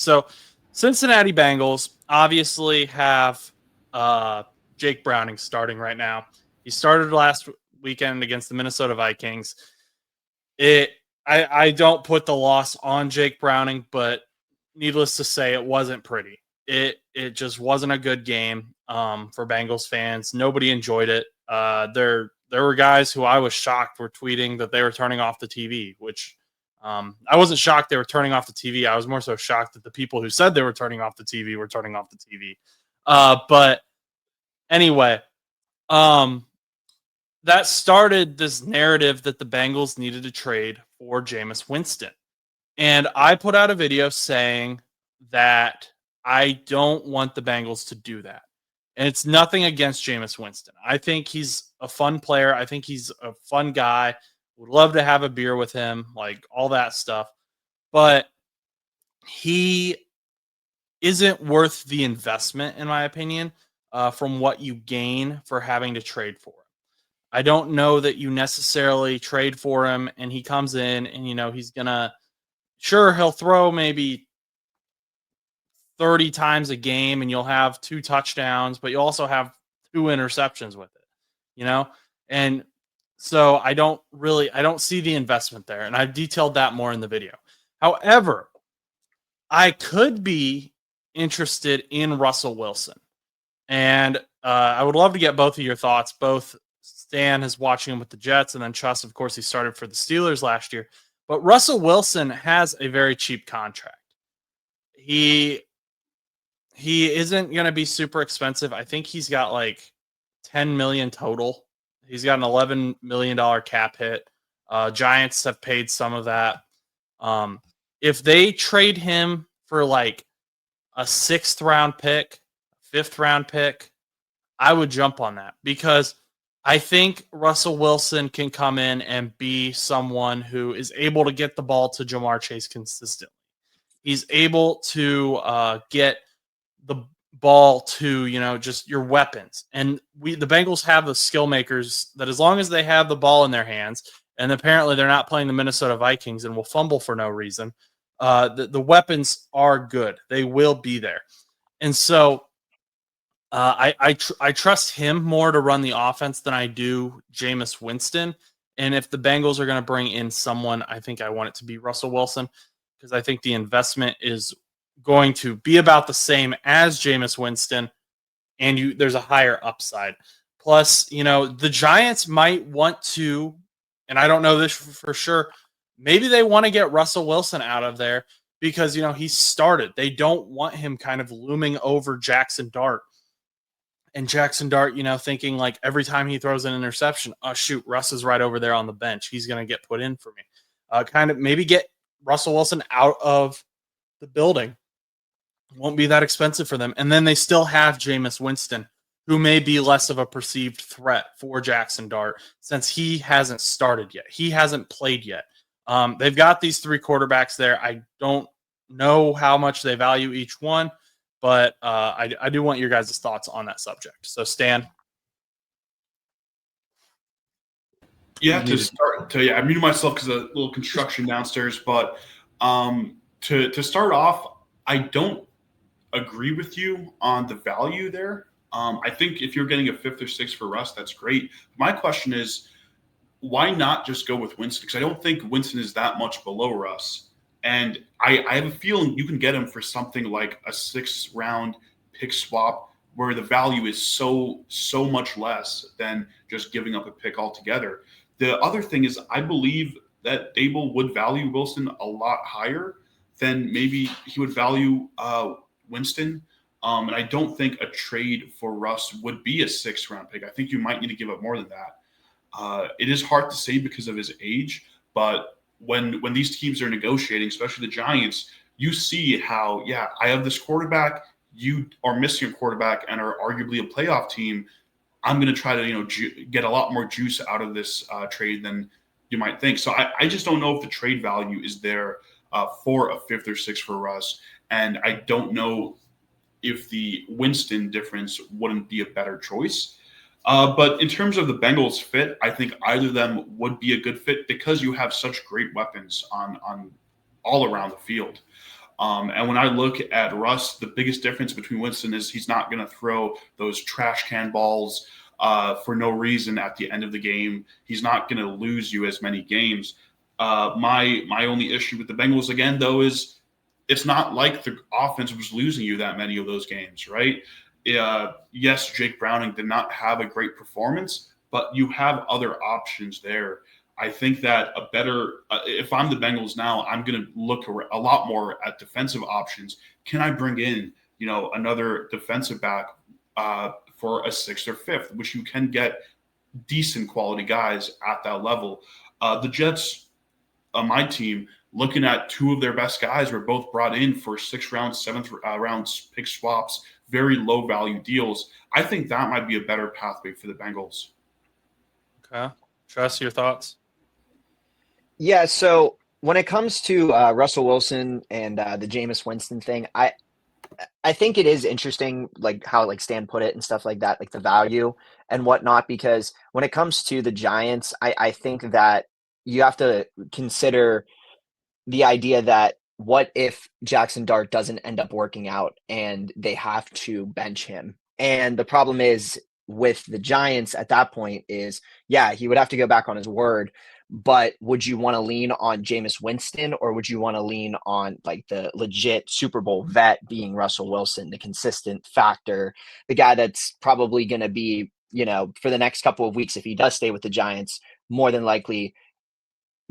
So Cincinnati Bengals obviously have Jake Browning starting right now. He started last weekend against the Minnesota Vikings. I don't put the loss on Jake Browning, but needless to say, it wasn't pretty. It just wasn't a good game for Bengals fans. Nobody enjoyed it. There were guys who I was shocked were tweeting that they were turning off the TV, which I wasn't shocked they were turning off the TV. I was more so shocked that the people who said they were turning off the TV were turning off the TV. But anyway, um, that started this narrative that the Bengals needed to trade for Jameis Winston. And I put out a video saying that I don't want the Bengals to do that. And it's nothing against Jameis Winston. I think he's a fun player. I think he's a fun guy. Would love to have a beer with him, like all that stuff. But he isn't worth the investment, in my opinion, from what you gain for having to trade for him. I don't know that you necessarily trade for him and he comes in and, he's going to, sure, he'll throw maybe 30 times a game and you'll have 2 touchdowns, but you'll also have 2 interceptions with it, And so I don't see the investment there. And I've detailed that more in the video. However, I could be interested in Russell Wilson. And I would love to get both of your thoughts. Both Stan is watching him with the Jets, and then Chus, of course, he started for the Steelers last year. But Russell Wilson has a very cheap contract. He isn't going to be super expensive. I think he's got like 10 million total. He's got an $11 million cap hit. Giants have paid some of that. If they trade him for like a 6th round pick, 5th round pick, I would jump on that because I think Russell Wilson can come in and be someone who is able to get the ball to Jamar Chase consistently. He's able to get the ball to, just your weapons. And the Bengals have the skill makers that as long as they have the ball in their hands, and apparently they're not playing the Minnesota Vikings and will fumble for no reason, the weapons are good. They will be there. And so I trust him more to run the offense than I do Jameis Winston. And if the Bengals are going to bring in someone, I think I want it to be Russell Wilson because I think the investment is going to be about the same as Jameis Winston, and there's a higher upside. Plus, the Giants might want to, and I don't know this for sure, maybe they want to get Russell Wilson out of there because, he started. They don't want him kind of looming over Jackson Dart. And Jackson Dart, thinking like every time he throws an interception, oh, shoot, Russ is right over there on the bench. He's going to get put in for me. Kind of maybe get Russell Wilson out of the building. Won't be that expensive for them. And then they still have Jameis Winston, who may be less of a perceived threat for Jackson Dart since he hasn't started yet. He hasn't played yet. They've got these 3 quarterbacks there. I don't know how much they value each one, but I do want your guys' thoughts on that subject. So, Stan. Yeah, I muted myself because of a little construction downstairs. But to start off, I don't agree with you on the value there. I think if you're getting a 5th or 6th for Russ, that's great. My question is, why not just go with Winston? Because I don't think Winston is that much below Russ. And I have a feeling you can get him for something like a 6th round pick swap where the value is so much less than just giving up a pick altogether. The other thing is I believe that Dable would value Wilson a lot higher than maybe he would value Winston. And I don't think a trade for Russ would be a 6th round pick. I think you might need to give up more than that. It is hard to say because of his age, but when these teams are negotiating, especially the Giants, you see how, I have this quarterback, you are missing a quarterback and are arguably a playoff team. I'm going to try to, get a lot more juice out of this trade than you might think. So I just don't know if the trade value is there for a 5th or 6th for Russ. And I don't know if the Winston difference wouldn't be a better choice. But in terms of the Bengals fit, I think either of them would be a good fit because you have such great weapons on all around the field. And when I look at Russ, the biggest difference between Winston is he's not going to throw those trash can balls for no reason at the end of the game. He's not going to lose you as many games. My only issue with the Bengals again, though, is it's not like the offense was losing you that many of those games, right? Yes, Jake Browning did not have a great performance, but you have other options there. I think that if I'm the Bengals now, I'm going to look a lot more at defensive options. Can I bring in, another defensive back for a sixth or fifth, which you can get decent quality guys at that level. The Jets, my team, looking at two of their best guys were both brought in for 6th round, 7th round pick swaps, very low value deals. I think that might be a better pathway for the Bengals. Okay. Chus, your thoughts? Yeah, so when it comes to Russell Wilson and the Jameis Winston thing, I think it is interesting, like how like Stan put it and stuff like that, like the value and whatnot, because when it comes to the Giants, I think that you have to consider the idea that what if Jackson Dart doesn't end up working out and they have to bench him? And the problem is with the Giants at that point is, yeah, he would have to go back on his word. But would you want to lean on Jameis Winston, or would you want to lean on like the legit Super Bowl vet being Russell Wilson, the consistent factor, the guy that's probably going to be, for the next couple of weeks, if he does stay with the Giants, more than likely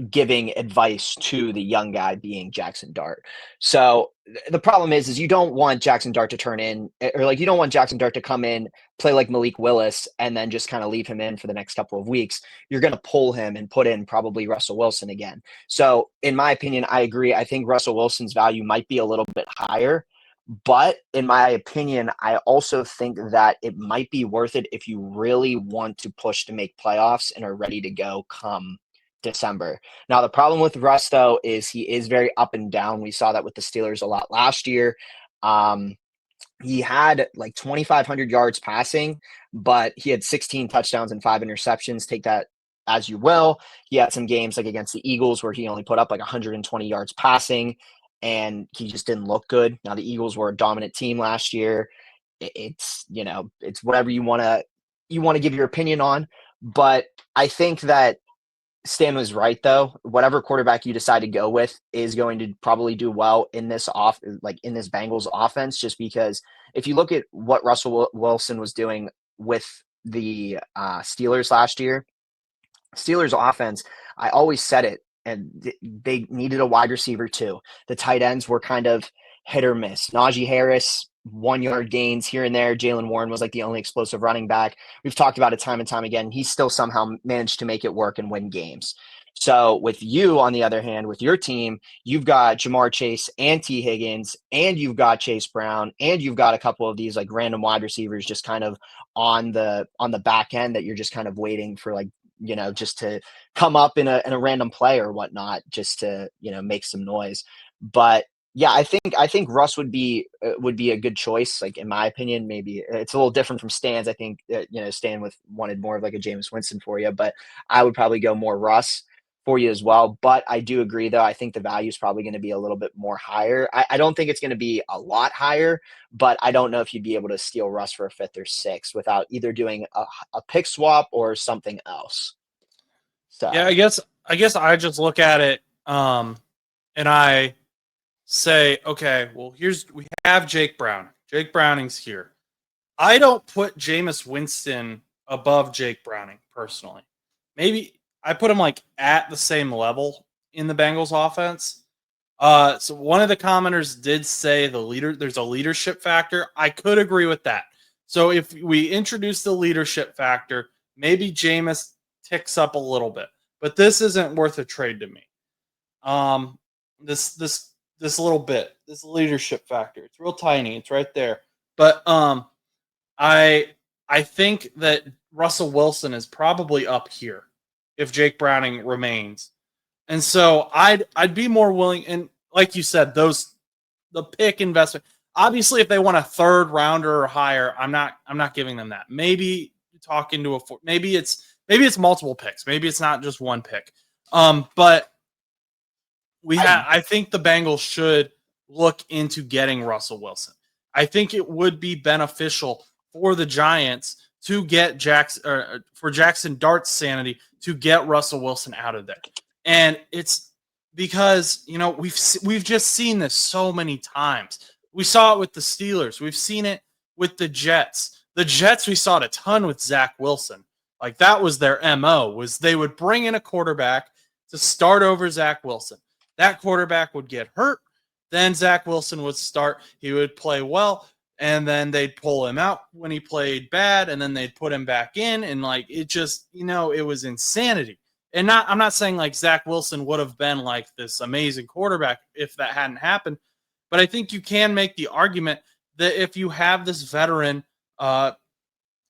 giving advice to the young guy being Jackson Dart. So the problem is you don't want Jackson Dart to turn in, or like you don't want Jackson Dart to come in, play like Malik Willis, and then just kind of leave him in for the next couple of weeks. You're going to pull him and put in probably Russell Wilson again. So in my opinion, I agree. I think Russell Wilson's value might be a little bit higher. But in my opinion, I also think that it might be worth it if you really want to push to make playoffs and are ready to go come December. Now, the problem with Russ, though, is he is very up and down. We saw that with the Steelers a lot last year. He had like 2,500 yards passing, but he had 16 touchdowns and 5 interceptions. Take that as you will. He had some games like against the Eagles where he only put up like 120 yards passing, and he just didn't look good. Now, the Eagles were a dominant team last year. It's whatever you want to give your opinion on. But I think that Stan was right, though. Whatever quarterback you decide to go with is going to probably do well in this Bengals offense, just because if you look at what Russell Wilson was doing with the Steelers last year, Steelers offense, I always said it, and they needed a wide receiver too. The tight ends were kind of hit or miss. Najee Harris, 1-yard gains here and there. Jalen Warren was like the only explosive running back. We've talked about it time and time again. He still somehow managed to make it work and win games. So with you, on the other hand, with your team, you've got Jamar Chase and T. Higgins, and you've got Chase Brown, and you've got a couple of these like random wide receivers just kind of on the back end that you're just kind of waiting for, like, just to come up in a random play or whatnot, just to, make some noise. But yeah, I think Russ would be a good choice. Like, in my opinion, maybe it's a little different from Stan's. I think Stan wanted more of like a Jameis Winston for you, but I would probably go more Russ for you as well. But I do agree, though. I think the value is probably going to be a little bit more higher. I don't think it's going to be a lot higher, but I don't know if you'd be able to steal Russ for a 5th or 6th without either doing a pick swap or something else. So yeah, I guess I just look at it and I say, okay, well, we have Jake Brown. Jake Browning's here. I don't put Jameis Winston above Jake Browning personally. Maybe I put him like at the same level in the Bengals offense. So one of the commenters did say there's a leadership factor. I could agree with that. So if we introduce the leadership factor, maybe Jameis ticks up a little bit, but this isn't worth a trade to me. This little bit, this leadership factor, it's real tiny. It's right there. But I think that Russell Wilson is probably up here if Jake Browning remains. And so I'd be more willing, and like you said, the pick investment. Obviously, if they want a 3rd rounder or higher, I'm not giving them that. Maybe talk into maybe it's multiple picks. Maybe it's not just one pick. But I think the Bengals should look into getting Russell Wilson. I think it would be beneficial for the Giants to get for Jackson Dart's sanity to get Russell Wilson out of there. And it's because, we've just seen this so many times. We saw it with the Steelers. We've seen it with the Jets. The Jets, we saw it a ton with Zach Wilson. Like, that was their MO, was they would bring in a quarterback to start over Zach Wilson. That quarterback would get hurt. Then Zach Wilson would start. He would play well, and then they'd pull him out when he played bad, and then they'd put him back in. And, it just, it was insanity. And I'm not saying, Zach Wilson would have been, this amazing quarterback if that hadn't happened. But I think you can make the argument that if you have this veteran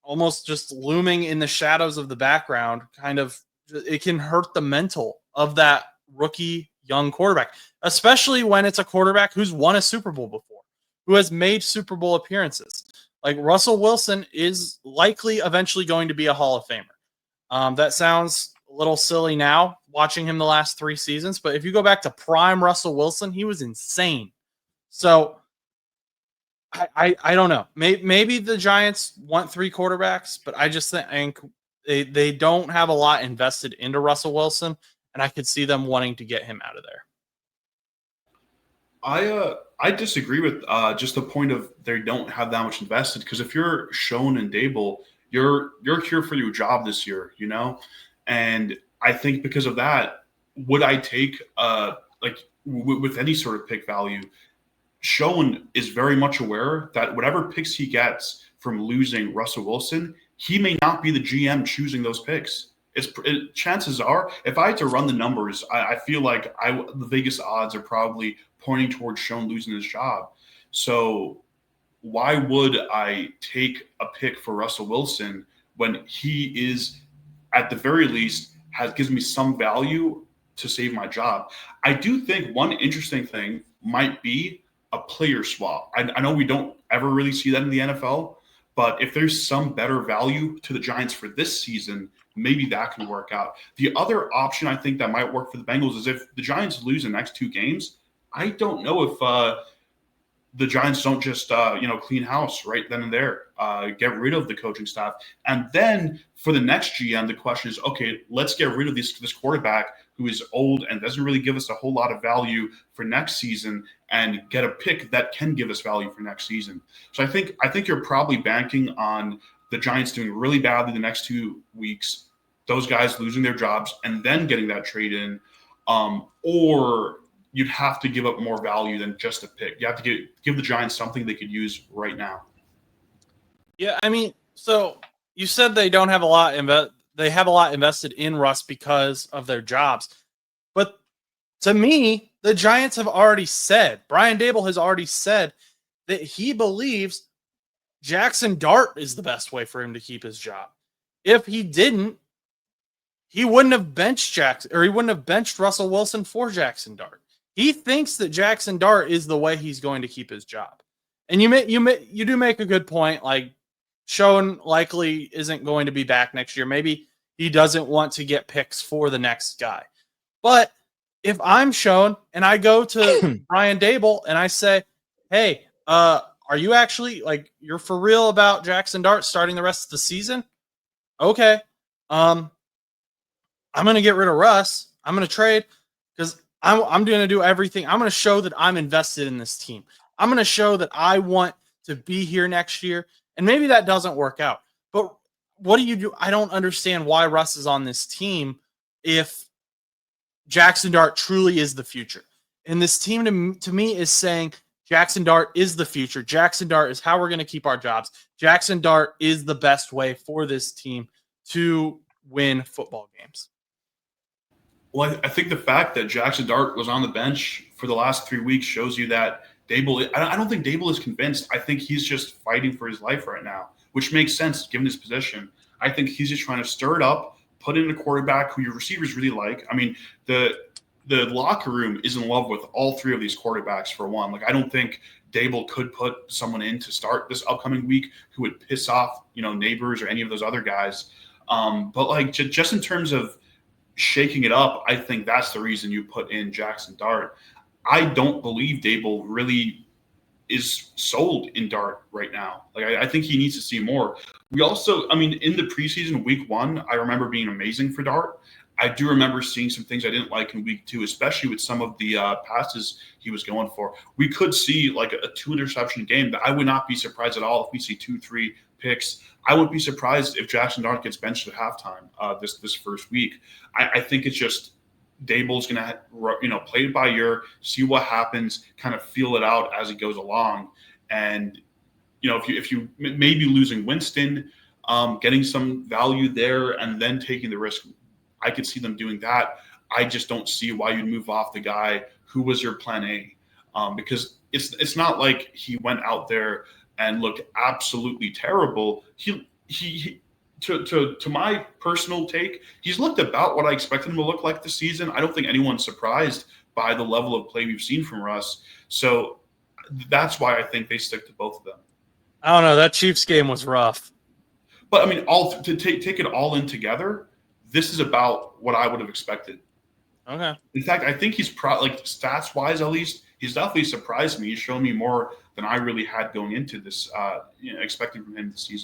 almost just looming in the shadows of the background, it can hurt the mental of that rookie young quarterback, especially when it's a quarterback who's won a Super Bowl before, who has made Super Bowl appearances. Like, Russell Wilson is likely eventually going to be a Hall of Famer. That sounds a little silly now, watching him the last 3 seasons, but if you go back to prime Russell Wilson, he was insane. So I don't know. Maybe the Giants want 3 quarterbacks, but I just think they don't have a lot invested into Russell Wilson, and I could see them wanting to get him out of there. I disagree with just the point of they don't have that much invested, because if you're Schoen and Dable, you're here for your job this year, and I think because of that, would I take with any sort of pick value? Schoen is very much aware that whatever picks he gets from losing Russell Wilson, he may not be the GM choosing those picks. Chances are, if I had to run the numbers, I feel like the Vegas odds are probably pointing towards Schoen losing his job. So why would I take a pick for Russell Wilson when he is, at the very least, gives me some value to save my job? I do think one interesting thing might be a player swap. I know we don't ever really see that in the NFL, but if there's some better value to the Giants for this season, maybe that can work out. The other option I think that might work for the Bengals is if the Giants lose the next 2 games, I don't know if the Giants don't just clean house right then and there, get rid of the coaching staff. And then for the next GM, the question is, okay, let's get rid of this quarterback who is old and doesn't really give us a whole lot of value for next season, and get a pick that can give us value for next season. So I think you're probably banking on the Giants doing really badly the next 2 weeks, those guys losing their jobs, and then getting that trade in, or you'd have to give up more value than just a pick. You have to give the Giants something they could use right now. Yeah, I mean, so you said they don't have a lot they have a lot invested in Russ because of their jobs. But to me, the Giants have already said, Brian Dable has already said that he believes Jackson Dart is the best way for him to keep his job. If he didn't, he wouldn't have benched he wouldn't have benched Russell Wilson for Jackson Dart. He thinks that Jackson Dart is the way he's going to keep his job. And you do make a good point. Like, Schoen likely isn't going to be back next year. Maybe he doesn't want to get picks for the next guy. But if I'm Schoen and I go to Brian Dable and I say, hey, are you actually, you're for real about Jackson Dart starting the rest of the season? Okay. I'm going to get rid of Russ. I'm going to trade because I'm going to do everything. I'm going to show that I'm invested in this team. I'm going to show that I want to be here next year. And maybe that doesn't work out. But what do you do? I don't understand why Russ is on this team if Jackson Dart truly is the future. And this team to me is saying Jackson Dart is the future. Jackson Dart is how we're going to keep our jobs. Jackson Dart is the best way for this team to win football games. Well, I think the fact that Jackson Dart was on the bench for the last 3 weeks shows you that Dable, I don't think Dable is convinced. I think he's just fighting for his life right now, which makes sense given his position. I think he's just trying to stir it up, put in a quarterback who your receivers really like. I mean, the locker room is in love with all 3 of these quarterbacks for one. I don't think Dable could put someone in to start this upcoming week who would piss off, Neighbors or any of those other guys. But just in terms of shaking it up, I think that's the reason you put in Jackson Dart. I don't believe Dable really is sold in Dart right now. Like I think he needs to see more. We also, I mean, in the preseason week 1, I remember being amazing for Dart. I do remember seeing some things I didn't like in week 2, especially with some of the passes he was going for. We could see like a 2 interception game. That I would not be surprised at all if we see 2-3 picks. I wouldn't be surprised if Jackson Dart gets benched at halftime this first week. I think it's just Dable's going to play it by ear, see what happens, kind of feel it out as it goes along. And, if you maybe losing Winston, getting some value there and then taking the risk, I could see them doing that. I just don't see why you'd move off the guy who was your plan A, because it's not like he went out there and looked absolutely terrible. He to my personal take, he's looked about what I expected him to look like this season. I don't think anyone's surprised by the level of play we've seen from Russ. So that's why I think they stick to both of them. I don't know. That Chiefs game was rough. But I mean, all to take it all in together, this is about what I would have expected. Okay. In fact, I think he's like stats wise, at least, he's definitely surprised me. He's shown me more than I really had going into this, expecting from him this season.